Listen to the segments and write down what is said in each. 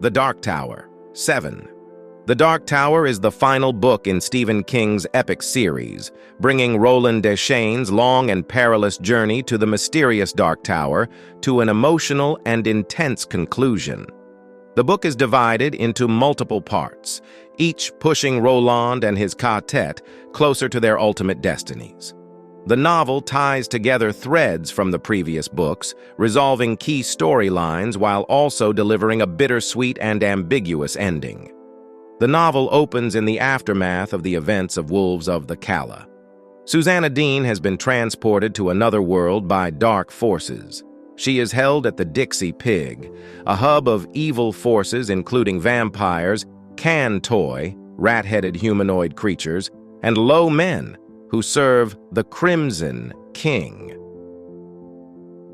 The Dark Tower. 7. The Dark Tower is the final book in Stephen King's epic series, bringing Roland Deschain's long and perilous journey to the mysterious Dark Tower to an emotional and intense conclusion. The book is divided into multiple parts, each pushing Roland and his Ka-Tet closer to their ultimate destinies. The novel ties together threads from the previous books, resolving key storylines while also delivering a bittersweet and ambiguous ending. The novel opens in the aftermath of the events of Wolves of the Calla. Susanna Dean has been transported to another world by dark forces. She is held at the Dixie Pig, a hub of evil forces including vampires, Ka-Tet, rat-headed humanoid creatures, and low men who serve the Crimson King.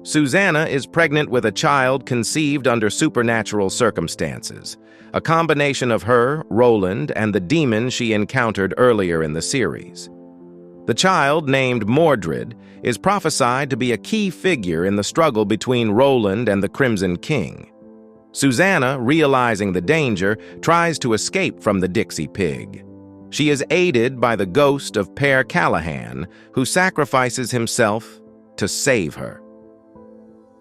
Susanna is pregnant with a child conceived under supernatural circumstances, a combination of her, Roland, and the demon she encountered earlier in the series. The child, named Mordred, is prophesied to be a key figure in the struggle between Roland and the Crimson King. Susanna, realizing the danger, tries to escape from the Dixie Pig. She is aided by the ghost of Père Callahan, who sacrifices himself to save her.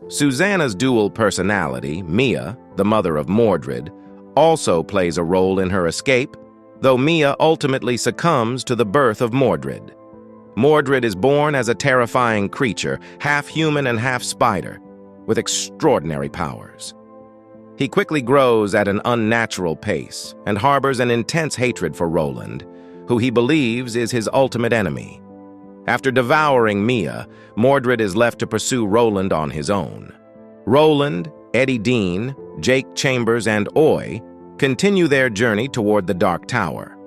Susanna's dual personality, Mia, the mother of Mordred, also plays a role in her escape, though Mia ultimately succumbs to the birth of Mordred. Mordred is born as a terrifying creature, half human and half spider, with extraordinary powers. He quickly grows at an unnatural pace and harbors an intense hatred for Roland, who he believes is his ultimate enemy. After devouring Mia, Mordred is left to pursue Roland on his own. Roland, Eddie Dean, Jake Chambers, and Oi continue their journey toward the Dark Tower.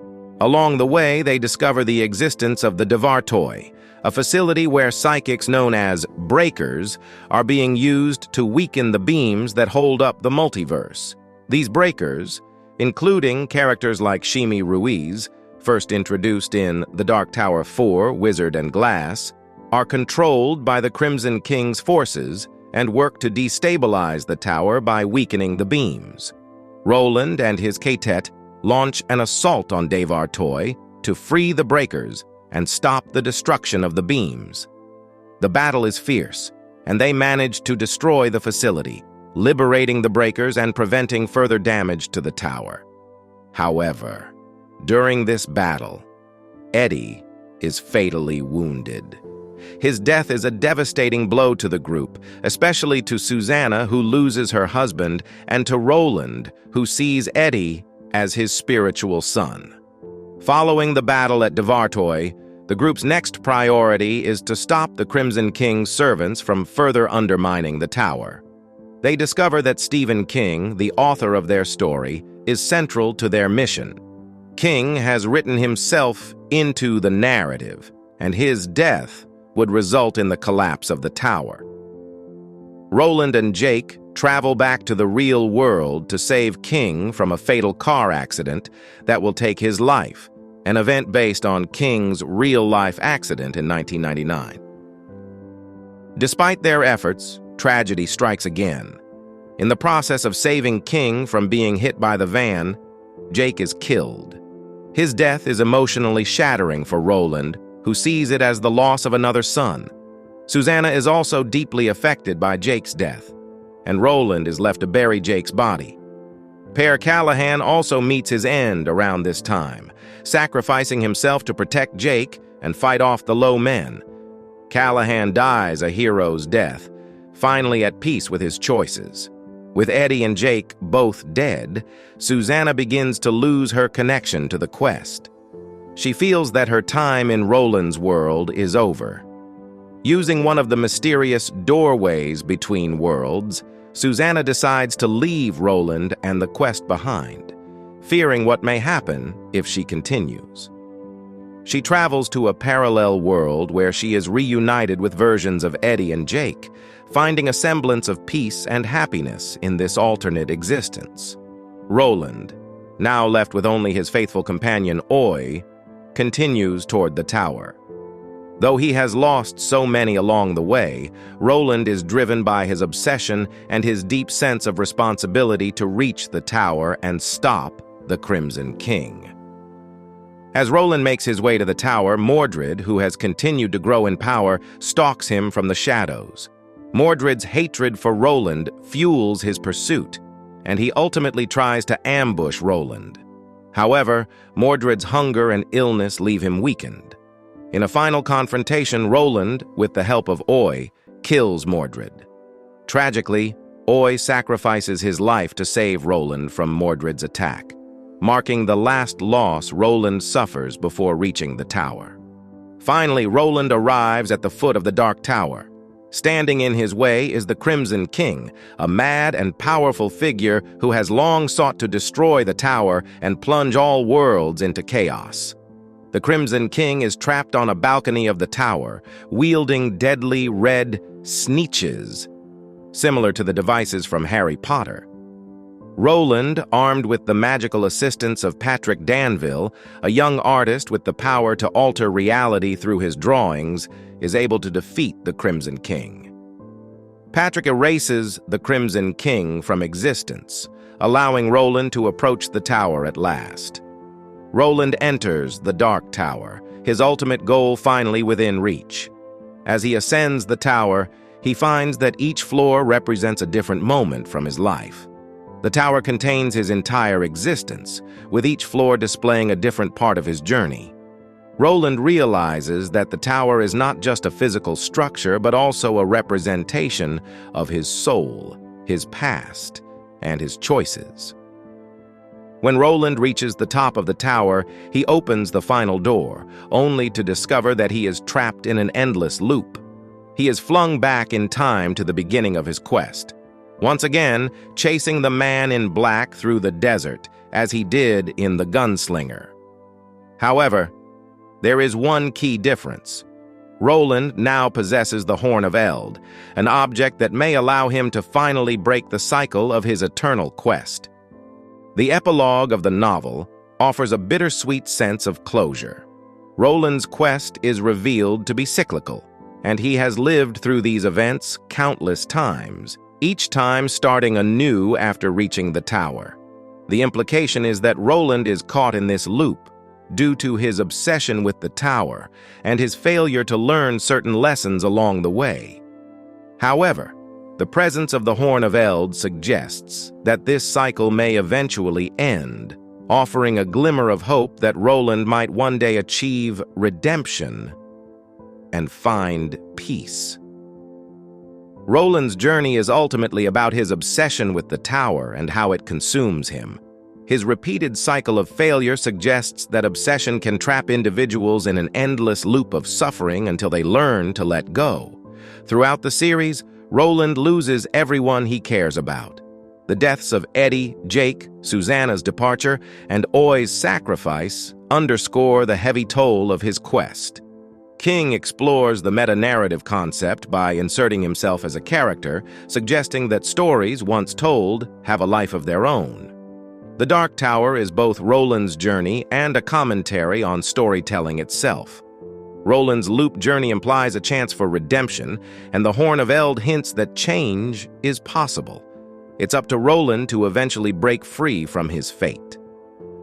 Along the way, they discover the existence of the Devar-Toi, a facility where psychics known as breakers are being used to weaken the beams that hold up the multiverse. These breakers, including characters like Shimi Ruiz, first introduced in The Dark Tower 4, Wizard and Glass, are controlled by the Crimson King's forces and work to destabilize the tower by weakening the beams. Roland and his Ka-Tet launch an assault on Devar-Toi to free the breakers and stop the destruction of the beams. The battle is fierce, and they manage to destroy the facility, liberating the breakers and preventing further damage to the tower. However, during this battle, Eddie is fatally wounded. His death is a devastating blow to the group, especially to Susanna, who loses her husband, and to Roland, who sees Eddie as his spiritual son. Following the battle at Devar-Toi, the group's next priority is to stop the Crimson King's servants from further undermining the tower. They discover that Stephen King, the author of their story, is central to their mission. King has written himself into the narrative, and his death would result in the collapse of the tower. Roland and Jake travel back to the real world to save King from a fatal car accident that will take his life, an event based on King's real-life accident in 1999. Despite their efforts, tragedy strikes again. In the process of saving King from being hit by the van, Jake is killed. His death is emotionally shattering for Roland, who sees it as the loss of another son. Susanna is also deeply affected by Jake's death, and Roland is left to bury Jake's body. Père Callahan also meets his end around this time, sacrificing himself to protect Jake and fight off the low men. Callahan dies a hero's death, finally at peace with his choices. With Eddie and Jake both dead, Susanna begins to lose her connection to the quest. She feels that her time in Roland's world is over. Using one of the mysterious doorways between worlds, Susanna decides to leave Roland and the quest behind, fearing what may happen if she continues. She travels to a parallel world where she is reunited with versions of Eddie and Jake, finding a semblance of peace and happiness in this alternate existence. Roland, now left with only his faithful companion Oi, continues toward the tower. Though he has lost so many along the way, Roland is driven by his obsession and his deep sense of responsibility to reach the tower and stop the Crimson King. As Roland makes his way to the tower, Mordred, who has continued to grow in power, stalks him from the shadows. Mordred's hatred for Roland fuels his pursuit, and he ultimately tries to ambush Roland. However, Mordred's hunger and illness leave him weakened. In a final confrontation, Roland, with the help of Oy, kills Mordred. Tragically, Oy sacrifices his life to save Roland from Mordred's attack, marking the last loss Roland suffers before reaching the tower. Finally, Roland arrives at the foot of the Dark Tower. Standing in his way is the Crimson King, a mad and powerful figure who has long sought to destroy the tower and plunge all worlds into chaos. The Crimson King is trapped on a balcony of the tower, wielding deadly red sneeches, similar to the devices from Harry Potter. Roland, armed with the magical assistance of Patrick Danville, a young artist with the power to alter reality through his drawings, is able to defeat the Crimson King. Patrick erases the Crimson King from existence, allowing Roland to approach the tower at last. Roland enters the Dark Tower, his ultimate goal finally within reach. As he ascends the tower, he finds that each floor represents a different moment from his life. The tower contains his entire existence, with each floor displaying a different part of his journey. Roland realizes that the tower is not just a physical structure, but also a representation of his soul, his past, and his choices. When Roland reaches the top of the tower, he opens the final door, only to discover that he is trapped in an endless loop. He is flung back in time to the beginning of his quest, once again chasing the man in black through the desert, as he did in The Gunslinger. However, there is one key difference. Roland now possesses the Horn of Eld, an object that may allow him to finally break the cycle of his eternal quest. The epilogue of the novel offers a bittersweet sense of closure. Roland's quest is revealed to be cyclical, and he has lived through these events countless times, each time starting anew after reaching the tower. The implication is that Roland is caught in this loop due to his obsession with the tower and his failure to learn certain lessons along the way. However, the presence of the Horn of Eld suggests that this cycle may eventually end, offering a glimmer of hope that Roland might one day achieve redemption and find peace. Roland's journey is ultimately about his obsession with the tower and how it consumes him. His repeated cycle of failure suggests that obsession can trap individuals in an endless loop of suffering until they learn to let go. Throughout the series, Roland loses everyone he cares about. The deaths of Eddie, Jake, Susanna's departure, and Oy's sacrifice underscore the heavy toll of his quest. King explores the meta-narrative concept by inserting himself as a character, suggesting that stories, once told, have a life of their own. The Dark Tower is both Roland's journey and a commentary on storytelling itself. Roland's loop journey implies a chance for redemption, and the Horn of Eld hints that change is possible. It's up to Roland to eventually break free from his fate.